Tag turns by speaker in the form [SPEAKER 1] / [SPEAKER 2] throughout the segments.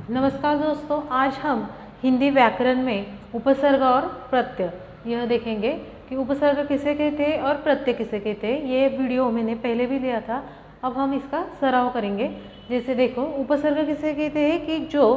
[SPEAKER 1] नमस्कार दोस्तों, आज हम हिंदी व्याकरण में उपसर्ग और प्रत्यय यह देखेंगे कि उपसर्ग किसे कहते हैं और प्रत्यय किसे कहते हैं। ये वीडियो मैंने पहले भी लिया था, अब हम इसका सराव करेंगे। जैसे देखो, उपसर्ग किसे कहते हैं कि जो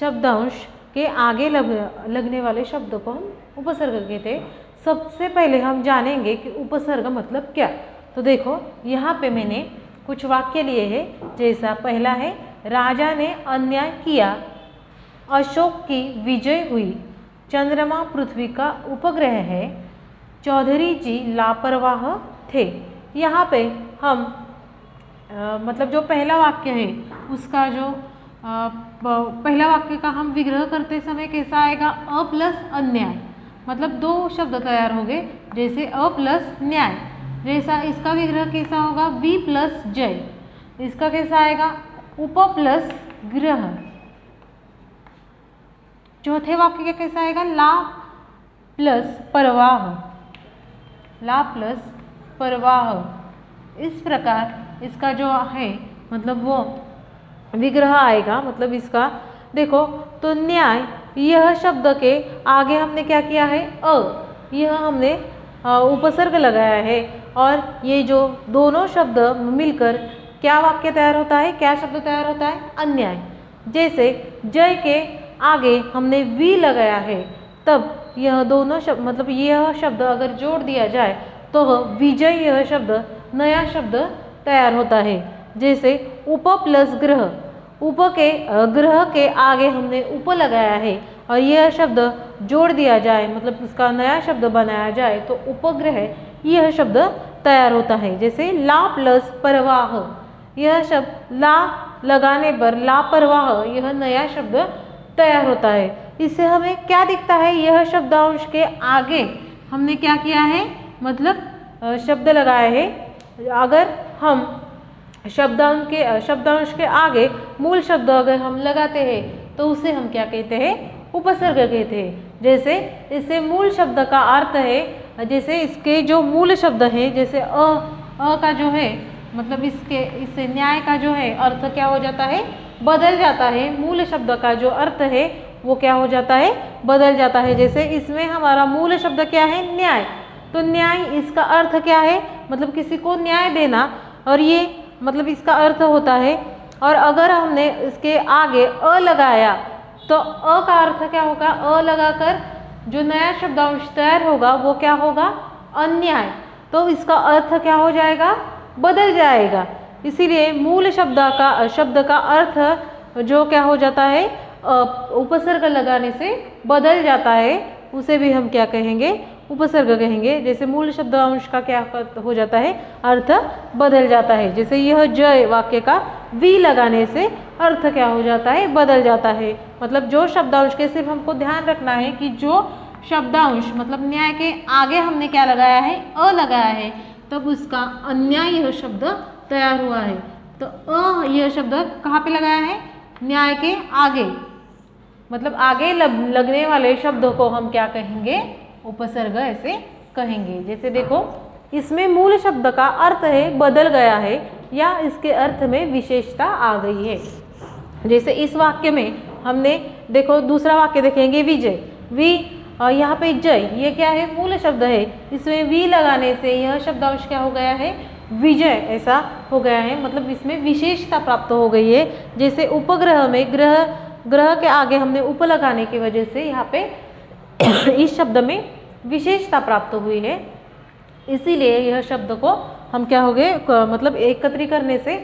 [SPEAKER 1] शब्दांश के आगे लगने वाले शब्द को हम उपसर्ग कहते हैं। सबसे पहले हम जानेंगे कि उपसर्ग मतलब क्या। तो देखो, यहाँ पे मैंने कुछ वाक्य लिए हैं। जैसा पहला है, राजा ने अन्याय किया, अशोक की विजय हुई, चंद्रमा पृथ्वी का उपग्रह है, चौधरी जी लापरवाह थे। यहाँ पे हम मतलब जो पहला वाक्य है उसका जो पहला वाक्य का हम विग्रह करते समय कैसा आएगा, अ प्लस अन्याय, मतलब दो शब्द तैयार हो गए। जैसे अ प्लस न्याय, जैसा इसका विग्रह कैसा होगा, वी प्लस जय। इसका कैसा आएगा, उप प्लस ग्रह। चौथे वाक्य का कैसा आएगा, ला प्लस परवाह, ला प्लस परवाह। इस प्रकार इसका जो है मतलब वो विग्रह आएगा। मतलब इसका देखो तो न्याय, यह शब्द के आगे हमने क्या किया है, अ, यह हमने उपसर्ग लगाया है। और ये जो दोनों शब्द मिलकर क्या वाक्य तैयार होता है, क्या शब्द तैयार होता है, अन्याय। जैसे जय के आगे हमने वी लगाया है, तब यह दोनों शब्द मतलब यह शब्द अगर जोड़ दिया जाए तो विजय यह शब्द नया शब्द तैयार होता है। जैसे उप प्लस ग्रह, उप के ग्रह के आगे हमने उप लगाया है और यह शब्द जोड़ दिया जाए मतलब उसका नया शब्द बनाया जाए तो उपग्रह यह शब्द तैयार होता है। जैसे ला प्लस परवाह, यह शब्द ला लगाने पर लापरवाह यह नया शब्द तैयार होता है। इससे हमें क्या दिखता है, यह शब्दांश के आगे हमने क्या किया है, मतलब शब्द लगाए हैं। अगर हम शब्दांश के आगे मूल शब्द अगर हम लगाते हैं तो उसे हम क्या कहते हैं, उपसर्ग कहते हैं। जैसे इससे मूल शब्द का अर्थ है, जैसे इसके जो मूल शब्द है, जैसे अ का जो है मतलब इससे न्याय का जो है अर्थ क्या हो जाता है, बदल जाता है। मूल शब्द का जो अर्थ है वो क्या हो जाता है, बदल जाता है। जैसे इसमें हमारा मूल शब्द क्या है, न्याय, तो न्याय इसका अर्थ क्या है, मतलब किसी को न्याय देना, और ये मतलब इसका अर्थ होता है। और अगर हमने इसके आगे अ लगाया तो अ का अर्थ क्या होगा, अ लगाकर जो नया शब्दांश तैयार होगा वो क्या होगा, अन्याय। तो इसका अर्थ क्या हो जाएगा, बदल जाएगा। इसीलिए मूल शब्द का अर्थ जो क्या हो जाता है, उपसर्ग लगाने से बदल जाता है, उसे भी हम क्या कहेंगे, उपसर्ग कहेंगे। जैसे मूल शब्दांश का क्या हो जाता है, अर्थ बदल जाता है। जैसे यह जय वाक्य का वी लगाने से अर्थ क्या हो जाता है, बदल जाता है। मतलब जो शब्दांश के सिर्फ हमको ध्यान रखना है कि जो शब्दांश मतलब न्याय के आगे हमने क्या लगाया है, अ लगाया है, तब उसका अन्याय यह शब्द तैयार हुआ है। तो अ यह शब्द कहाँ पे लगाया है, न्याय के आगे, मतलब आगे लगने वाले शब्दों को हम क्या कहेंगे, उपसर्ग ऐसे कहेंगे। जैसे देखो, इसमें मूल शब्द का अर्थ है बदल गया है या इसके अर्थ में विशेषता आ गई है। जैसे इस वाक्य में हमने देखो दूसरा वाक्य देखेंगे, विजय, वी और यहाँ पे जय, ये क्या है, मूल शब्द है। इसमें वी लगाने से यह शब्दांश क्या हो गया है, विजय ऐसा हो गया है, मतलब इसमें विशेषता प्राप्त हो गई है। जैसे उपग्रह में ग्रह के आगे हमने उप लगाने की वजह से यहाँ पे इस शब्द में विशेषता प्राप्त हुई है। इसीलिए यह शब्द को हम क्या हो गए, मतलब एकत्रीकरण करने से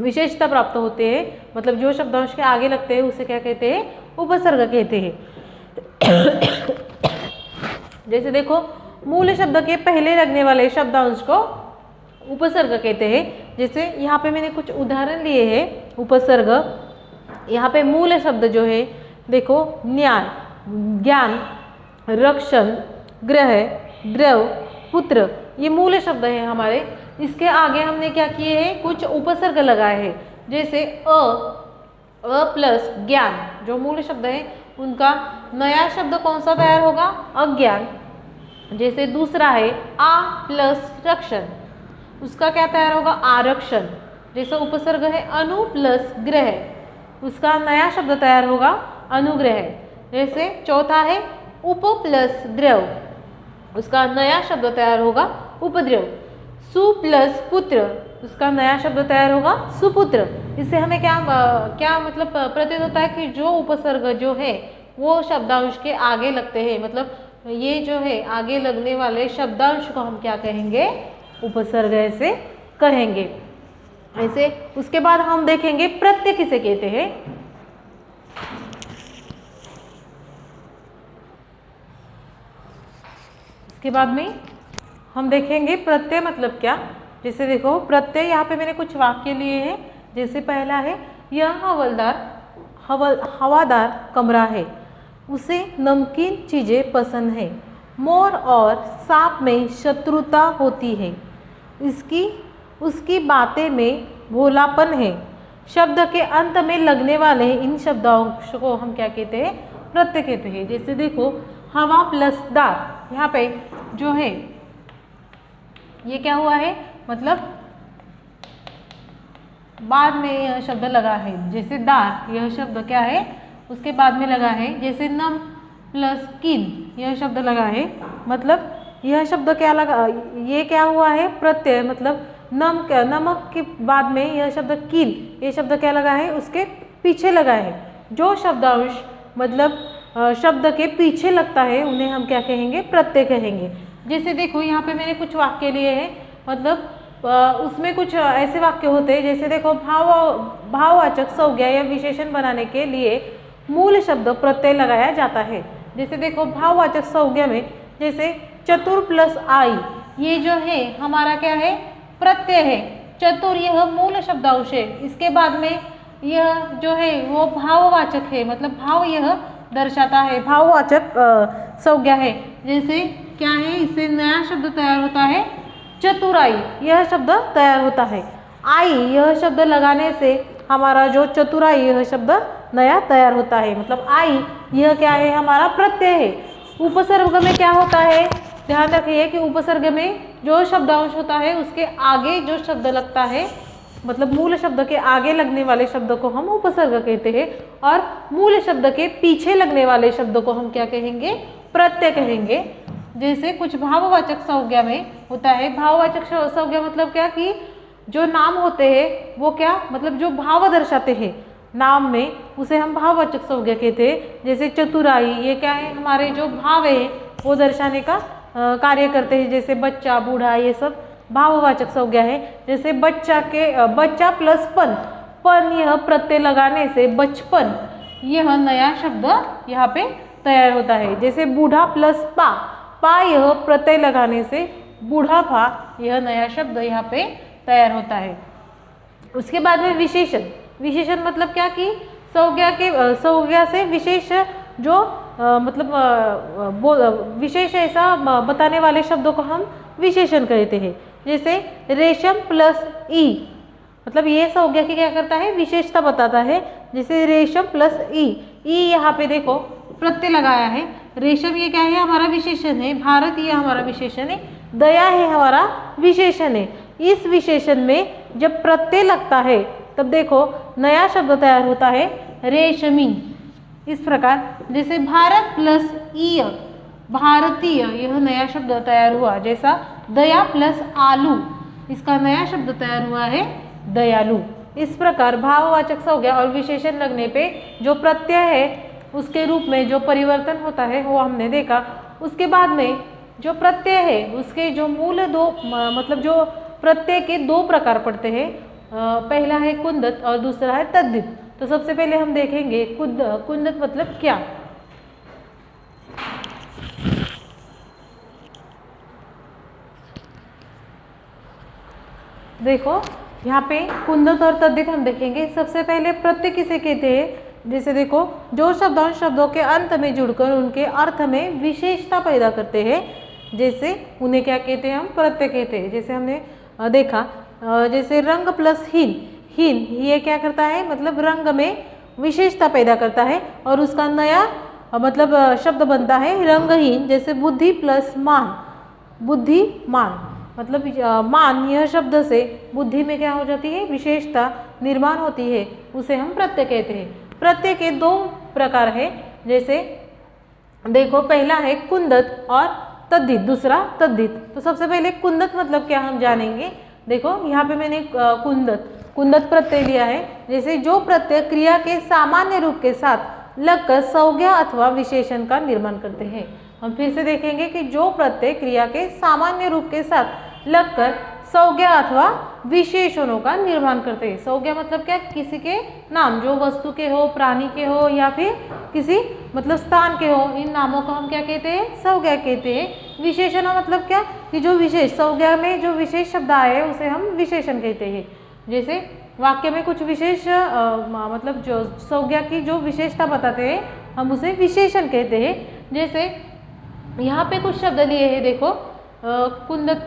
[SPEAKER 1] विशेषता प्राप्त होते हैं। मतलब जो शब्दांश के आगे लगते हैं उसे क्या कहते हैं, उपसर्ग कहते हैं। जैसे देखो, मूल शब्द के पहले लगने वाले शब्दांश को उपसर्ग कहते हैं। जैसे यहाँ पे मैंने कुछ उदाहरण लिए हैं उपसर्ग। यहाँ पे मूल शब्द जो है देखो, न्याय, ज्ञान, रक्षण, ग्रह, द्रव, पुत्र, ये मूल शब्द है हमारे। इसके आगे हमने क्या किए हैं, कुछ उपसर्ग लगाए हैं। जैसे अ प्लस ज्ञान, जो मूल शब्द है उनका नया शब्द कौन सा तैयार होगा, अज्ञान। जैसे दूसरा है आ प्लस रक्षण, उसका क्या तैयार होगा, आरक्षण। जैसे उपसर्ग है अनु प्लस ग्रह, उसका नया शब्द तैयार होगा अनुग्रह। जैसे चौथा है उप प्लस द्रव, उसका नया शब्द तैयार होगा उपद्रव। सु प्लस पुत्र, उसका नया शब्द तैयार होगा सुपुत्र। इससे हमें क्या मतलब प्रतीत होता है कि जो उपसर्ग जो है वो शब्दांश के आगे लगते हैं, मतलब ये जो है आगे लगने वाले शब्दांश को हम क्या कहेंगे, उपसर्ग ऐसे कहेंगे। ऐसे उसके बाद हम देखेंगे प्रत्यय किसे कहते हैं। इसके बाद में हम देखेंगे प्रत्यय मतलब क्या। जैसे देखो प्रत्यय, यहाँ पे मैंने कुछ वाक्य लिए हैं। जैसे पहला है, यह हवादार कमरा है, उसे नमकीन चीज़ें पसंद है, मोर और सांप में शत्रुता होती है, उसकी बातें में भोलापन है। शब्द के अंत में लगने वाले इन शब्दांश को हम क्या कहते हैं, प्रत्यय कहते हैं। जैसे देखो हवा प्लस दार, यहाँ पे जो है ये क्या हुआ है, मतलब बाद में यह शब्द लगा है। जैसे दार, यह शब्द क्या है, उसके बाद में लगा है। जैसे नम प्लस किन, यह शब्द लगा है, मतलब यह शब्द क्या लगा, ये क्या हुआ है, प्रत्यय। मतलब नमक के बाद में यह शब्द किन, ये शब्द क्या लगा है, उसके पीछे लगा है। जो शब्दांश मतलब शब्द के पीछे लगता है उन्हें हम क्या कहेंगे, प्रत्यय कहेंगे। जैसे देखो यहाँ पे मैंने कुछ वाक्य लिए हैं, मतलब उसमें कुछ ऐसे वाक्य होते हैं। जैसे देखो भाववाचक संज्ञा या विशेषण बनाने के लिए मूल शब्द प्रत्यय लगाया जाता है। जैसे देखो भाववाचक संज्ञा में जैसे चतुर प्लस आई, ये जो है हमारा क्या है, प्रत्यय है। चतुर यह मूल शब्दांश है, इसके बाद में यह जो है वो भाववाचक है, मतलब भाव यह दर्शाता है, भाववाचक संज्ञा है। जैसे क्या है, इससे नया शब्द तैयार होता है चतुराई, यह शब्द तैयार होता है। आई यह शब्द लगाने से हमारा जो चतुराई यह शब्द नया तैयार होता है, मतलब आई यह क्या है, हमारा प्रत्यय है। उपसर्ग में क्या होता है, ध्यान रखिए कि उपसर्ग में जो शब्दांश होता है उसके आगे जो शब्द लगता है, मतलब मूल शब्द के आगे लगने वाले शब्द को हम उपसर्ग कहते हैं, और मूल शब्द के पीछे लगने वाले शब्द को हम क्या कहेंगे, प्रत्यय कहेंगे। जैसे कुछ भाववाचक संज्ञा में होता है, भाववाचक संज्ञा मतलब क्या कि जो नाम होते हैं वो क्या, मतलब जो भाव दर्शाते हैं नाम में, उसे हम भाववाचक संज्ञा कहते हैं। जैसे चतुराई, ये क्या है, हमारे जो भाव है वो दर्शाने का कार्य करते हैं। जैसे बच्चा, बूढ़ा, ये सब भाववाचक संज्ञा है। जैसे बच्चा प्लस पन यह प्रत्यय लगाने से बचपन यह नया शब्द यहाँ पे तैयार होता है। जैसे बूढ़ा प्लस पा यह प्रत्यय लगाने से बूढ़ापा यह नया शब्द यहाँ पे तैयार होता है। उसके बाद में विशेषण मतलब क्या कि संज्ञा से विशेष जो मतलब विशेष ऐसा बताने वाले शब्दों को हम विशेषण कहते हैं। जैसे रेशम प्लस ई, मतलब ये संज्ञा की क्या करता है, विशेषता बताता है। जैसे रेशम प्लस ई यहाँ पे देखो प्रत्यय लगाया है। रेशम ये क्या है, हमारा विशेषण है। भारत ये हमारा विशेषण है। दया है हमारा विशेषण है। इस विशेषण में जब प्रत्यय लगता है तब देखो नया शब्द तैयार होता है रेशमी। इस प्रकार जैसे भारत प्लस ईय, भारतीय यह नया शब्द तैयार हुआ। जैसा दया प्लस आलू, इसका नया शब्द तैयार हुआ है दयालु। इस प्रकार भाववाचक संज्ञा और विशेषण लगने पे जो प्रत्यय है उसके रूप में जो परिवर्तन होता है वो हमने देखा। उसके बाद में जो प्रत्यय है उसके जो मूल दो मतलब जो प्रत्यय के दो प्रकार पड़ते हैं, पहला है कुंदत और दूसरा है तद्धित। तो सबसे पहले हम देखेंगे कुंदत मतलब क्या। देखो यहाँ पे कुंदत और तद्धित हम देखेंगे। सबसे पहले प्रत्यय किसे कहते हैं, जैसे देखो जो शब्दांश शब्दों के अंत में जुड़कर उनके अर्थ में विशेषता पैदा करते हैं, जैसे उन्हें क्या कहते हैं, हम प्रत्यय कहते हैं। जैसे हमने देखा जैसे रंग प्लस हीन ये क्या करता है, मतलब रंग में विशेषता पैदा करता है और उसका नया मतलब शब्द बनता है रंगहीन। जैसे बुद्धि प्लस मान मतलब मान यह शब्द से बुद्धि में क्या हो जाती है, विशेषता निर्माण होती है उसे हम प्रत्यय कहते हैं। प्रत्यय के दो प्रकार है, जैसे देखो पहला है कुंदत और तद्धित, दूसरा तद्धित। तो सबसे पहले कुंदत मतलब क्या हम जानेंगे। देखो यहाँ पे मैंने कुंदत प्रत्यय लिया है, जैसे जो प्रत्यय क्रिया के सामान्य रूप के साथ लगकर संज्ञा अथवा विशेषण का निर्माण करते हैं। हम फिर से देखेंगे कि जो प्रत्यय क्रिया के सामान्य रूप के साथ लगकर संज्ञा अथवा विशेषणों का निर्माण करते हैं। संज्ञा मतलब क्या, किसी के नाम, जो वस्तु के हो, प्राणी के हो या फिर किसी मतलब स्थान के हो, इन नामों को हम क्या कहते हैं, संज्ञा कहते हैं। विशेषण मतलब क्या, कि जो विशेष संज्ञा में जो विशेष शब्द आए उसे हम विशेषण कहते हैं। जैसे वाक्य में कुछ विशेष मतलब जो संज्ञा की जो विशेषता बताते हैं हम उसे विशेषण कहते हैं। जैसे यहाँ पे कुछ शब्द लिए हैं, देखो कुंदत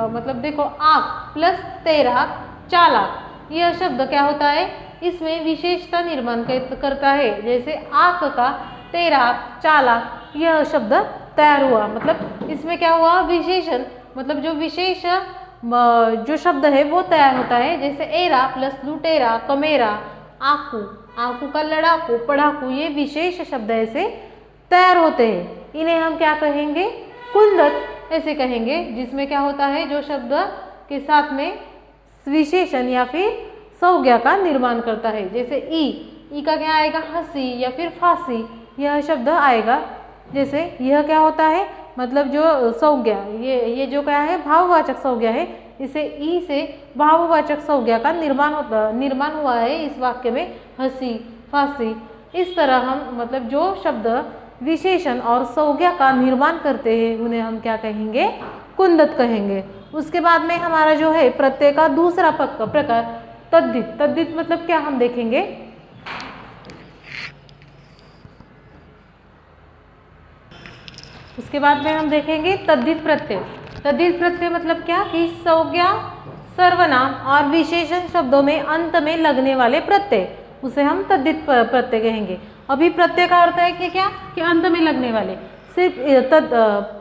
[SPEAKER 1] मतलब देखो आँख प्लस तैराक चालाक, यह शब्द क्या होता है, इसमें विशेषता निर्माण करता है। जैसे आँख का तैराक चालाक यह शब्द तैयार हुआ, मतलब इसमें क्या हुआ, विशेषण, मतलब जो विशेष जो शब्द है वो तैयार होता है। जैसे एरा प्लस लुटेरा कमेरा आकू, आकू का लड़ाकू पढ़ाकू, ये विशेष शब्द ऐसे तैयार होते हैं। इन्हें हम क्या कहेंगे, कुंदत ऐसे कहेंगे, जिसमें क्या होता है, जो शब्द के साथ में विशेषण या फिर संज्ञा का निर्माण करता है। जैसे ई का क्या आएगा, हंसी या फिर फांसी, यह शब्द आएगा। जैसे यह क्या होता है, मतलब जो संज्ञा, ये जो क्या है, भाववाचक संज्ञा है, इसे ई से भाववाचक संज्ञा का निर्माण हुआ है इस वाक्य में, हंसी फांसी। इस तरह हम मतलब जो शब्द विशेषण और संज्ञा का निर्माण करते हैं उन्हें हम क्या कहेंगे, कुंदत कहेंगे। उसके बाद में हमारा जो है प्रत्यय का दूसरा प्रकार तद्धित। तद्धित मतलब क्या हम देखेंगे, उसके बाद में हम देखेंगे तद्धित प्रत्यय। तद्धित प्रत्यय मतलब क्या, कि संज्ञा सर्वनाम और विशेषण शब्दों में अंत में लगने वाले प्रत्यय, उसे हम तद्धित प्रत्यय कहेंगे। अभी प्रत्यय का अर्थ है कि क्या, कि अंत में लगने वाले। सिर्फ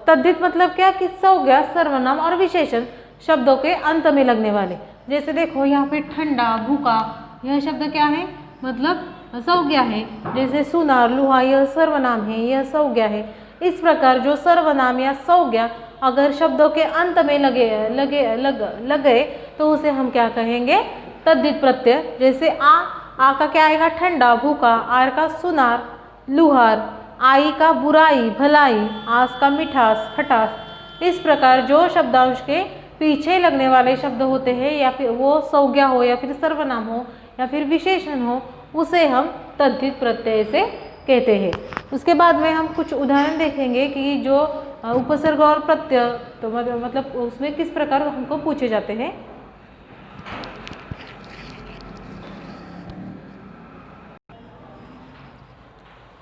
[SPEAKER 1] तद्धित मतलब क्या, कि संज्ञा सर्वनाम और विशेषण शब्दों के अंत में लगने वाले। जैसे देखो यहाँ पे ठंडा भूखा, यह शब्द क्या है, मतलब संज्ञा है। जैसे सुनार लुहा, यह सर्वनाम है, यह संज्ञा है। इस प्रकार जो सर्वनाम या संज्ञा अगर शब्दों के अंत में लग गए तो उसे हम क्या कहेंगे, तद्धित प्रत्यय। जैसे आ का क्या आएगा, ठंडा भूखा, आर का सुनार लुहार, आई का बुराई भलाई, आस का मिठास खटास। इस प्रकार जो शब्दांश के पीछे लगने वाले शब्द होते हैं, या फिर वो संज्ञा हो या फिर सर्वनाम हो या फिर विशेषण हो, उसे हम तद्धित प्रत्यय से कहते हैं। उसके बाद में हम कुछ उदाहरण देखेंगे कि जो उपसर्ग और प्रत्यय तो मतलब उसमें किस प्रकार हमको पूछे जाते हैं।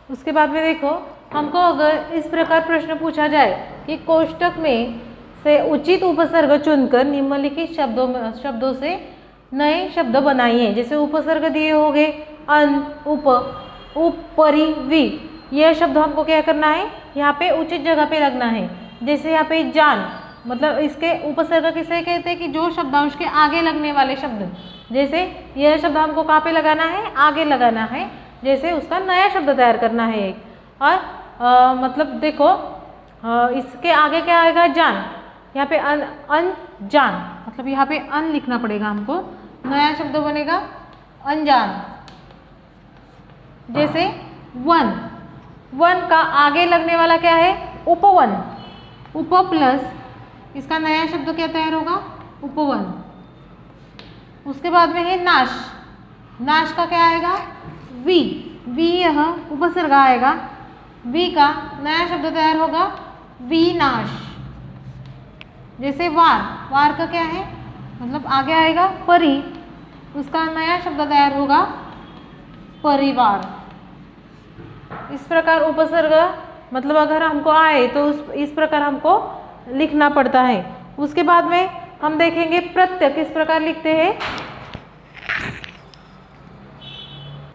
[SPEAKER 1] उसके बाद में देखो, हमको अगर इस प्रकार प्रश्न पूछा जाए कि कोष्टक में से उचित उपसर्ग चुनकर निम्नलिखित शब्दों से नए शब्द बनाइए। जैसे उपसर्ग दिए होंगे अन, उप, परि, वि, यह शब्द हमको क्या करना है, यहाँ पे उचित जगह पे लगना है। जैसे यहाँ पे जान, मतलब इसके उपसर्ग किसे कहते हैं, कि जो शब्दांश के आगे लगने वाले शब्द। जैसे यह शब्द हमको कहाँ पे लगाना है, आगे लगाना है। जैसे उसका नया शब्द तैयार करना है एक। और मतलब देखो इसके आगे क्या आएगा, जान, यहाँ पे अनजान, मतलब यहाँ पे अन लिखना पड़ेगा हमको, नया शब्द बनेगा अनजान। जैसे वन, वन का आगे लगने वाला क्या है, उपवन, उप प्लस इसका नया शब्द क्या तैयार होगा, उपवन। उसके बाद में है नाश, नाश का क्या आएगा, वी, वी यह उपसर्ग आएगा, वी का नया शब्द तैयार होगा विनाश। जैसे वार, वार का क्या है, मतलब आगे आएगा परि, उसका नया शब्द तैयार होगा परिवार। इस प्रकार उपसर्ग मतलब अगर हमको आए तो इस प्रकार हमको लिखना पड़ता है। उसके बाद में हम देखेंगे प्रत्यय किस प्रकार लिखते हैं।